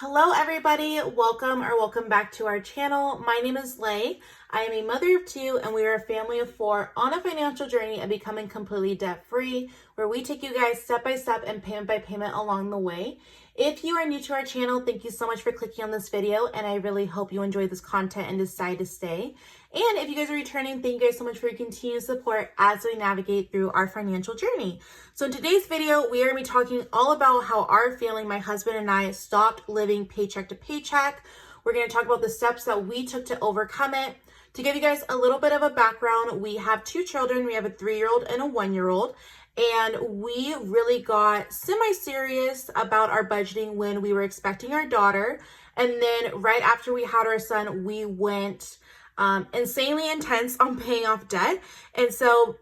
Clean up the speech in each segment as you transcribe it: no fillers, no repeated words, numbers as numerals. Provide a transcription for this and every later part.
Hello everybody, welcome back to our channel. My name is Lay. I am a mother of two and we are a family of four on a financial journey of becoming completely debt free, where we take you guys step by step and payment by payment along the way. If you are new to our channel, thank you so much for clicking on this video, and I really hope you enjoy this content and decide to stay. And if you guys are returning, thank you guys so much for your continued support as we navigate through our financial journey. So in today's video, we are going to be talking all about how our family, my husband and I, stopped living paycheck to paycheck. We're going to talk about the steps that we took to overcome it. To give you guys a little bit of a background, we have two children. We have a 3-year-old and a 1-year-old. And we really got semi-serious about our budgeting when we were expecting our daughter. And then right after we had our son, we went insanely intense on paying off debt. And so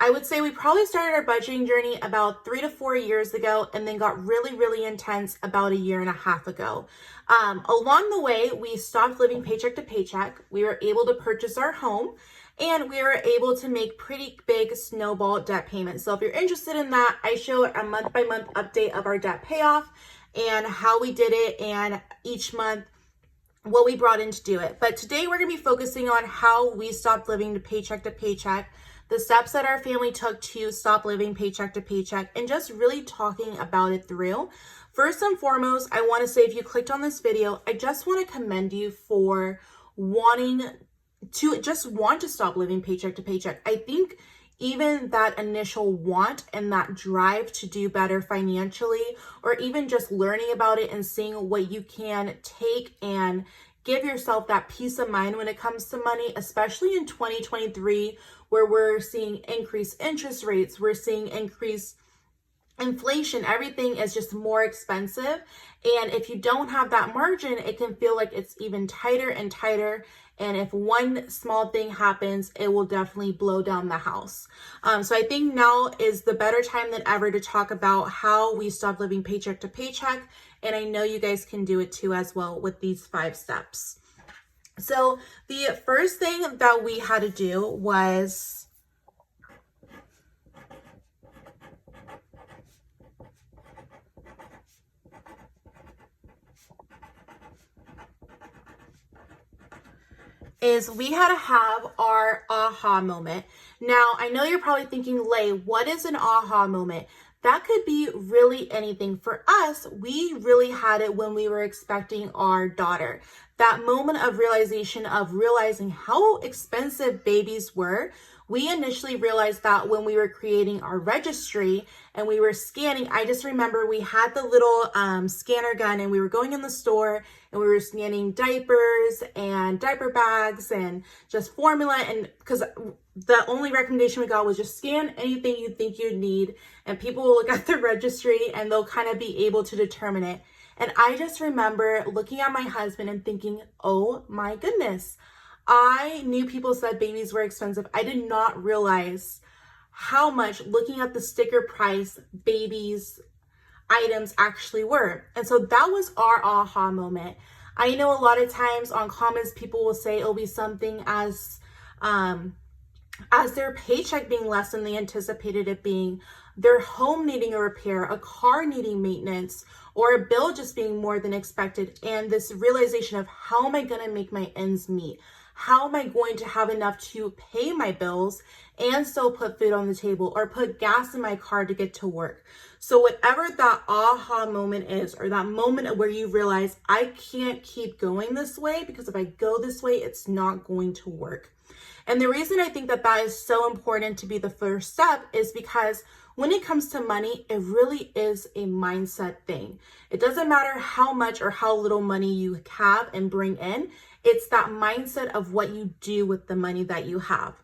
I would say we probably started our budgeting journey about 3 to 4 years ago, and then got really intense about 1.5 years ago. Along the way, we stopped living paycheck to paycheck. We were able to purchase our home, and we were able to make pretty big snowball debt payments. So if you're interested in that, I show a month by month update of our debt payoff and how we did it, and each month what we brought in to do it. But today we're going to be focusing on how we stopped living to paycheck, the steps that our family took to stop living paycheck to paycheck, and just really talking about it through. First and foremost, I want to say if you clicked on this video, I just want to commend you for wanting to stop living paycheck to paycheck. I think even that initial want and that drive to do better financially, or even just learning about it and seeing what you can take and give yourself that peace of mind when it comes to money, especially in 2023, where we're seeing increased interest rates, we're seeing increased inflation, everything is just more expensive. And if you don't have that margin, it can feel like it's even tighter and tighter. And if one small thing happens, it will definitely blow down the house. So I think now is the better time than ever to talk about how we stop living paycheck to paycheck. And I know you guys can do it too as well with these 5 steps. So the first thing that we had to do was we had to have our aha moment. Now, I know you're probably thinking, Lay, what is an aha moment? That could be really anything. For us, we really had it when we were expecting our daughter. That moment of realizing how expensive babies were. We initially realized that when we were creating our registry and we were scanning. I just remember we had the little scanner gun, and we were going in the store and we were scanning diapers and diaper bags and just formula. And because the only recommendation we got was just scan anything you think you need, and people will look at the registry and they'll kind of be able to determine it. And I just remember looking at my husband and thinking, oh my goodness, I knew people said babies were expensive. I did not realize how much, looking at the sticker price, babies items actually were. And so that was our aha moment. I know a lot of times on comments, people will say it'll be something as their paycheck being less than they anticipated it being, their home needing a repair, a car needing maintenance, or a bill just being more than expected. And this realization of, how am I going to make my ends meet? How am I going to have enough to pay my bills and still put food on the table or put gas in my car to get to work? So whatever that aha moment is, or that moment where you realize, I can't keep going this way, because if I go this way, it's not going to work. And the reason I think that that is so important to be the first step is because when it comes to money, it really is a mindset thing. It doesn't matter how much or how little money you have and bring in. It's that mindset of what you do with the money that you have.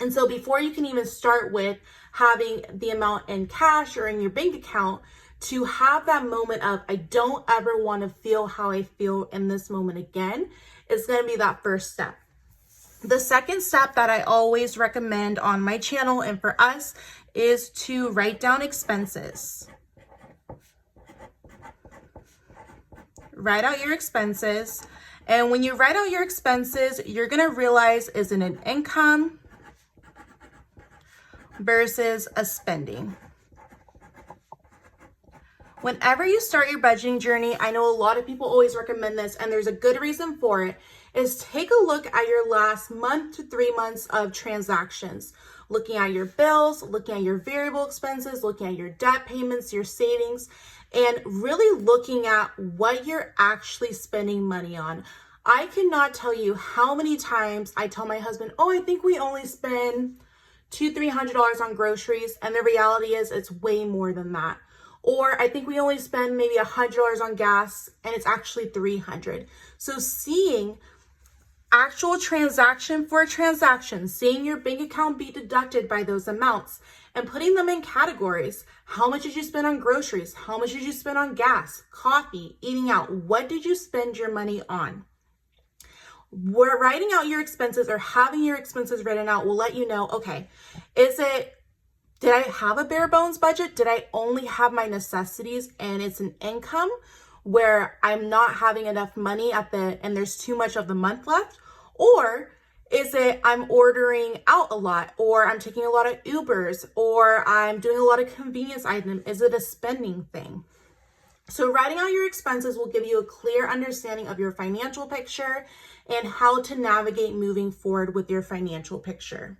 And so before you can even start with having the amount in cash or in your bank account, to have that moment of, I don't ever want to feel how I feel in this moment again, is going to be that first step. The second step that I always recommend on my channel and for us is to write down expenses. Write out your expenses. And when you write out your expenses, you're going to realize, is it an income versus a spending? Whenever you start your budgeting journey, I know a lot of people always recommend this, and there's a good reason for it, is take a look at your last month to 3 months of transactions. Looking at your bills, looking at your variable expenses, looking at your debt payments, your savings, and really looking at what you're actually spending money on. I cannot tell you how many times I tell my husband, oh, I think we only spend $200-300 on groceries, and the reality is it's way more than that. Or I think we only spend maybe $100 on gas and it's actually $300. So seeing actual transaction for transaction, seeing your bank account be deducted by those amounts and putting them in categories. How much did you spend on groceries? How much did you spend on gas, coffee, eating out? What did you spend your money on? We're writing out your expenses, or having your expenses written out will let you know, okay, did I have a bare bones budget? Did I only have my necessities and it's an income where I'm not having enough money and there's too much of the month left? Or is it I'm ordering out a lot, or I'm taking a lot of Ubers, or I'm doing a lot of convenience items? Is it a spending thing? So writing out your expenses will give you a clear understanding of your financial picture and how to navigate moving forward with your financial picture.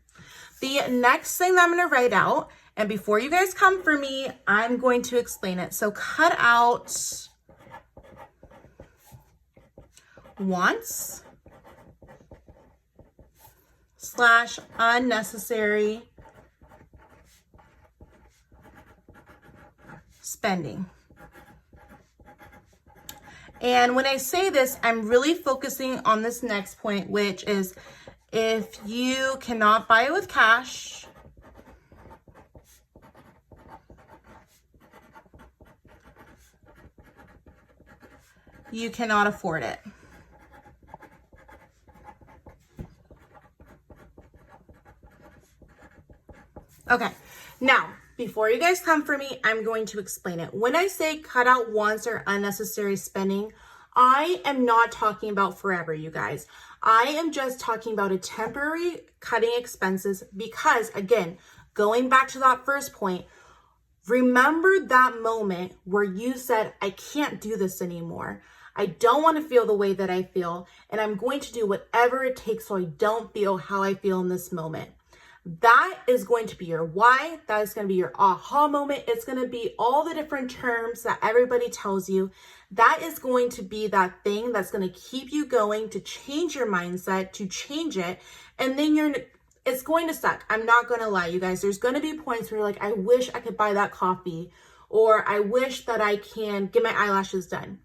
The next thing that I'm going to write out, and before you guys come for me, I'm going to explain it. So cut out wants / unnecessary spending. And when I say this, I'm really focusing on this next point, which is if you cannot buy it with cash, you cannot afford it. Okay, now, before you guys come for me, I'm going to explain it. When I say cut out wants or unnecessary spending, I am not talking about forever, you guys. I am just talking about a temporary cutting expenses because, again, going back to that first point, remember that moment where you said, I can't do this anymore. I don't want to feel the way that I feel, and I'm going to do whatever it takes so I don't feel how I feel in this moment. That is going to be your why. That is going to be your aha moment. It's going to be all the different terms that everybody tells you. That is going to be that thing that's going to keep you going, to change your mindset, to change it. And then it's going to suck. I'm not going to lie, you guys. There's going to be points where you're like, I wish I could buy that coffee, or I wish that I can get my eyelashes done.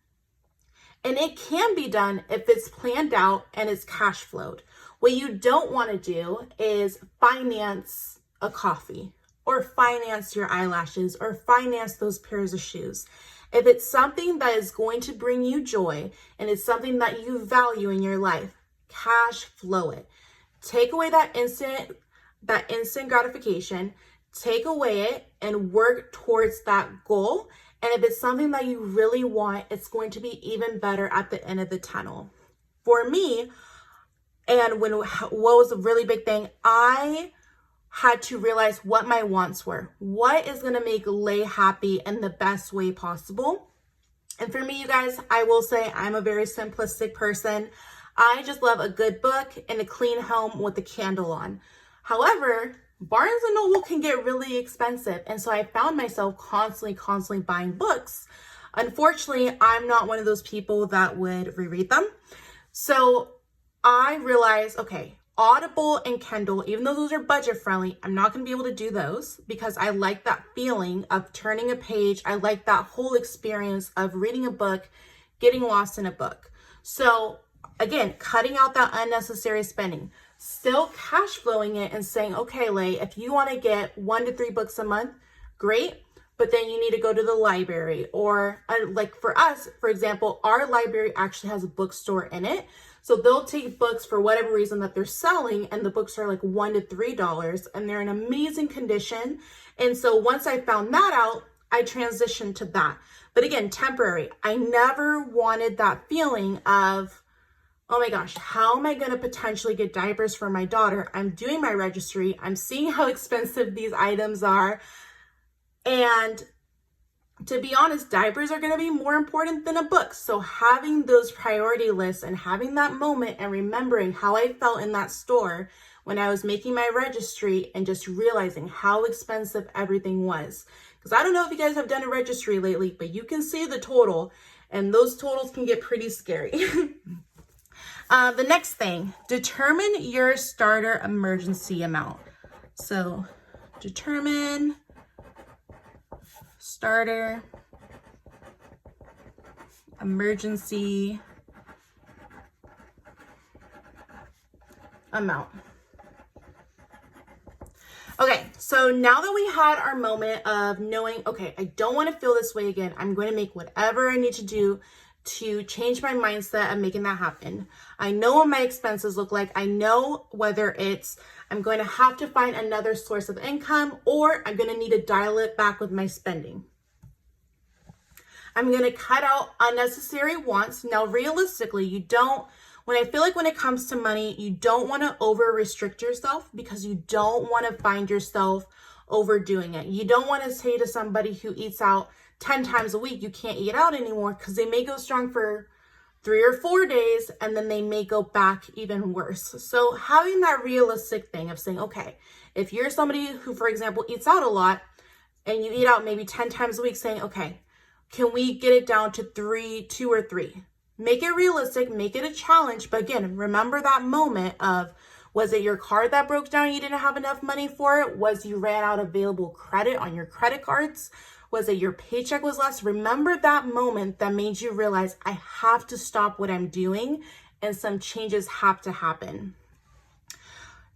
And it can be done if it's planned out and it's cash flowed. What you don't want to do is finance a coffee, or finance your eyelashes, or finance those pairs of shoes. If it's something that is going to bring you joy and it's something that you value in your life, cash flow it. Take away that instant gratification, take away it and work towards that goal. And if it's something that you really want, it's going to be even better at the end of the tunnel. For me, and what was a really big thing, I had to realize what my wants were. What is going to make Lay happy in the best way possible? And for me, you guys, I will say I'm a very simplistic person. I just love a good book and a clean home with a candle on. However, Barnes & Noble can get really expensive. And so I found myself constantly buying books. Unfortunately, I'm not one of those people that would reread them. So I realized, okay, Audible and Kindle, even though those are budget friendly, I'm not going to be able to do those because I like that feeling of turning a page. I like that whole experience of reading a book, getting lost in a book. So again, cutting out that unnecessary spending, still cash flowing it and saying, okay, Lay, if you want to get 1 to 3 books a month, great. But then you need to go to the library, or like for us, for example, our library actually has a bookstore in it. So they'll take books for whatever reason that they're selling, and the books are like $1 to $3 and they're in amazing condition. And so once I found that out, I transitioned to that. But again, temporary. I never wanted that feeling of, oh my gosh, how am I going to potentially get diapers for my daughter? I'm doing my registry. I'm seeing how expensive these items are. And to be honest, diapers are going to be more important than a book. So having those priority lists and having that moment and remembering how I felt in that store when I was making my registry and just realizing how expensive everything was. Because I don't know if you guys have done a registry lately, but you can see the total and those totals can get pretty scary. The next thing, determine your starter emergency amount. So determine starter emergency amount. Okay, so now that we had our moment of knowing, okay, I don't want to feel this way again. I'm going to make whatever I need to do to change my mindset of making that happen. I know what my expenses look like. I know whether it's I'm going to have to find another source of income or I'm going to need to dial it back with my spending. I'm going to cut out unnecessary wants. Now, realistically, when it comes to money, you don't want to over restrict yourself because you don't want to find yourself overdoing it. You don't want to say to somebody who eats out 10 times a week, you can't eat out anymore, because they may go strong for 3 or 4 days and then they may go back even worse. So having that realistic thing of saying, okay, if you're somebody who, for example, eats out a lot and you eat out maybe 10 times a week, saying, okay, can we get it down to 2 or 3? Make it realistic, make it a challenge. But again, remember that moment of, was it your card that broke down? You didn't have enough money for it? Was you ran out of available credit on your credit cards? Was it your paycheck was less? Remember that moment that made you realize, I have to stop what I'm doing and some changes have to happen.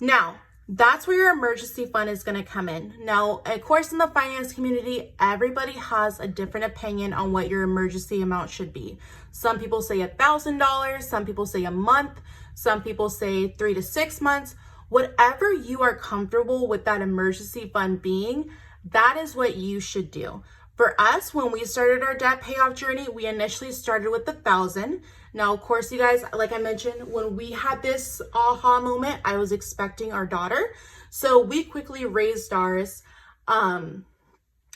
Now, that's where your emergency fund is going to come in. Now, of course, in the finance community, everybody has a different opinion on what your emergency amount should be. Some people say $1,000, some people say a month, some people say 3 to 6 months. Whatever you are comfortable with that emergency fund being, that is what you should do. For us, when we started our debt payoff journey, we initially started with $1,000. Now, of course, you guys, like I mentioned, when we had this aha moment, I was expecting our daughter. So we quickly raised ours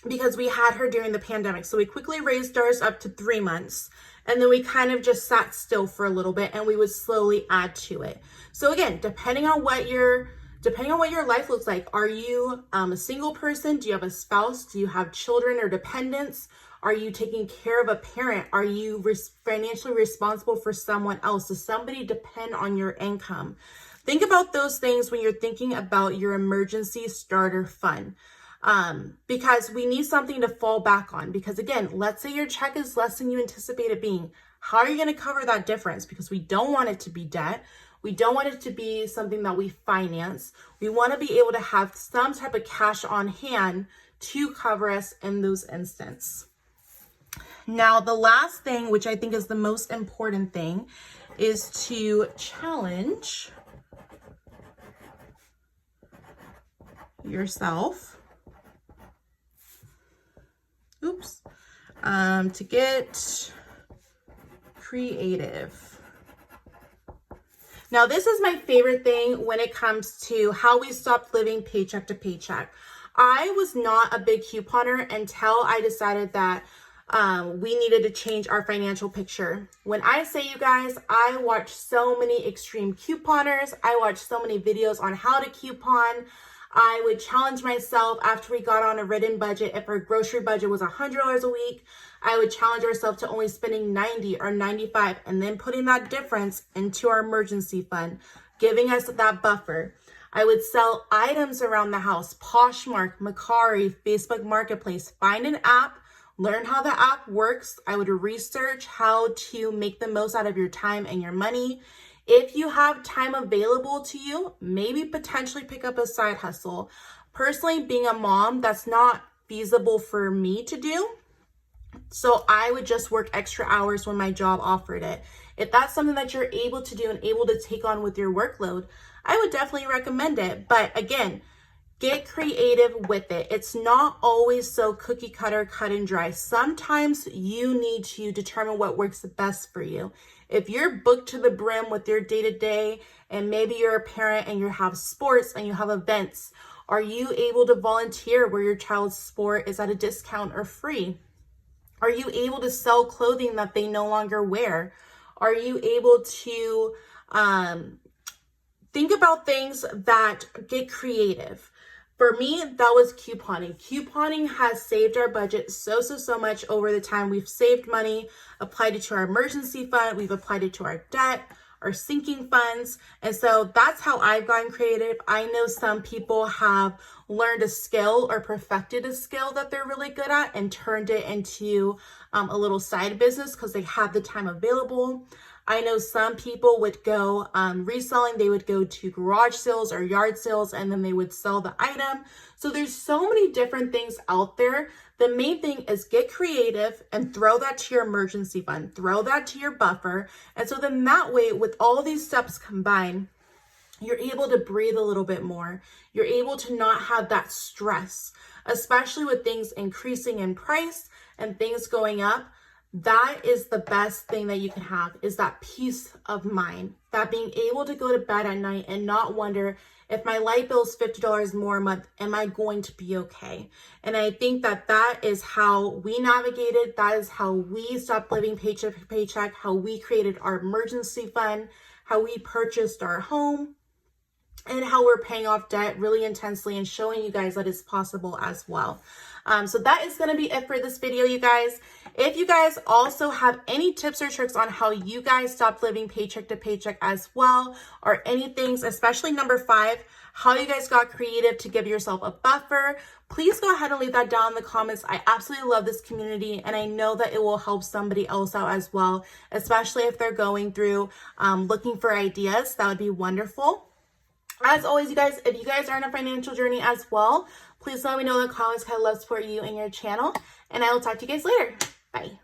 because we had her during the pandemic. So we quickly raised ours up to 3 months. And then we kind of just sat still for a little bit and we would slowly add to it. So again, depending on what your life looks like, are you a single person? Do you have a spouse? Do you have children or dependents? Are you taking care of a parent? Are you financially responsible for someone else? Does somebody depend on your income? Think about those things when you're thinking about your emergency starter fund. Because we need something to fall back on. Because again, let's say your check is less than you anticipate it being. How are you going to cover that difference? Because we don't want it to be debt. We don't want it to be something that we finance. We want to be able to have some type of cash on hand to cover us in those instances. Now, the last thing, which I think is the most important thing, is to challenge yourself. To get creative. Now, this is my favorite thing when it comes to how we stopped living paycheck to paycheck. I was not a big couponer until I decided that we needed to change our financial picture. When I say, you guys, I watched so many extreme couponers. I watched so many videos on how to coupon. I would challenge myself after we got on a written budget. If our grocery budget was $100 a week, I would challenge ourselves to only spending $90 or $95 and then putting that difference into our emergency fund, giving us that buffer. I would sell items around the house, Poshmark, Mercari, Facebook Marketplace, find an app, learn how the app works. I would research how to make the most out of your time and your money. If you have time available to you, maybe potentially pick up a side hustle. Personally, being a mom, that's not feasible for me to do. So I would just work extra hours when my job offered it. If that's something that you're able to do and able to take on with your workload, I would definitely recommend it. But again, get creative with it. It's not always so cookie cutter, cut and dry. Sometimes you need to determine what works the best for you. If you're booked to the brim with your day-to-day and maybe you're a parent and you have sports and you have events, are you able to volunteer where your child's sport is at a discount or free? Are you able to sell clothing that they no longer wear? Are you able to think about things that get creative? For me, that was couponing. Couponing has saved our budget so much over the time. We've saved money, applied it to our emergency fund, we've applied it to our debt, our sinking funds. And so that's how I've gotten creative. I know some people have learned a skill or perfected a skill that they're really good at and turned it into a little side business because they have the time available. I know some people would go reselling. They would go to garage sales or yard sales, and then they would sell the item. So there's so many different things out there. The main thing is get creative and throw that to your emergency fund, throw that to your buffer. And so then that way, with all these steps combined, you're able to breathe a little bit more. You're able to not have that stress, especially with things increasing in price and things going up. That is the best thing that you can have, is that peace of mind, that being able to go to bed at night and not wonder, if my light bill is $50 more a month, am I going to be okay? And I think that that is how we navigated. That is how we stopped living paycheck to paycheck, how we created our emergency fund, how we purchased our home, and how we're paying off debt really intensely and showing you guys that it's possible as well. So that is going to be it for this video, you guys. If you guys also have any tips or tricks on how you guys stopped living paycheck to paycheck as well, or any things, especially number 5, how you guys got creative to give yourself a buffer, please go ahead and leave that down in the comments. I absolutely love this community, and I know that it will help somebody else out as well, especially if they're going through looking for ideas. That would be wonderful. As always, you guys, if you guys are on a financial journey as well, please let me know in the comments. I love supporting you and your channel, and I will talk to you guys later. Bye.